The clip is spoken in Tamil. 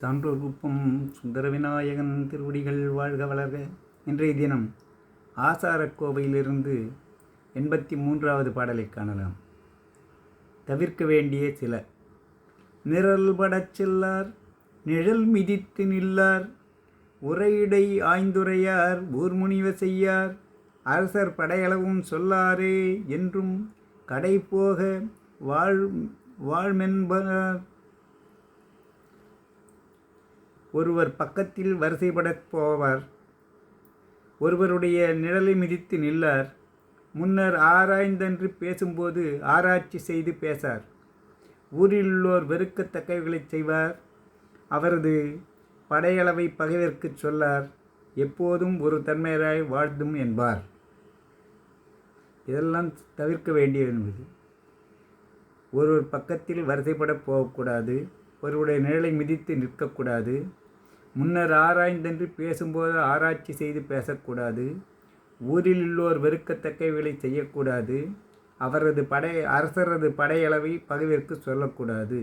சான்றோர்குப்பம் சுந்தர விநாயகன் திருவடிகள் வாழ்க வளர்க. இன்றைய தினம் ஆசாரக்கோவையிலிருந்து 83வது பாடலை காணலாம். தவிர்க்க வேண்டிய சில. நிரல்படச் செல்லார், நிழல் மிதித்து நில்லார், உரையிடை ஆய்ந்துரையார், ஊர்முனிவ செய்யார், அரசர் படையளவும் சொல்லாரே என்றும் கடைபோக வாழ்மென்பர். ஒருவர் பக்கத்தில் வரிசைப்படப் போவார், ஒருவருடைய நிழலை மிதித்து நில்லார். முன்னர் ஆராய்ந்தன்று பேசும்போது ஆராய்ச்சி செய்து பேசார். ஊரிலுள்ளோர் வெறுக்கத்தக்கவைகளைச் செய்வார், அவரது படையளவை பகைவர்க்குச் சொல்லார். எப்போதும் ஒரு தன்மையராய் வாழ்த்தும் என்பார். இதெல்லாம் தவிர்க்க வேண்டிய என்பது. ஒருவர் பக்கத்தில் வரிசைப்பட போகக்கூடாது, ஒருவருடைய நிழலை மிதித்து நிற்கக்கூடாது, முன்னர் ஆராய்ந்தன்று பேசும்போது ஆராய்ச்சி செய்து பேசக்கூடாது, ஊரில் உள்ளோர் வெறுக்கத்தக்கவைகளை செய்யக்கூடாது, அரசரது படையளவை பகைவர்க்கு சொல்லக்கூடாது.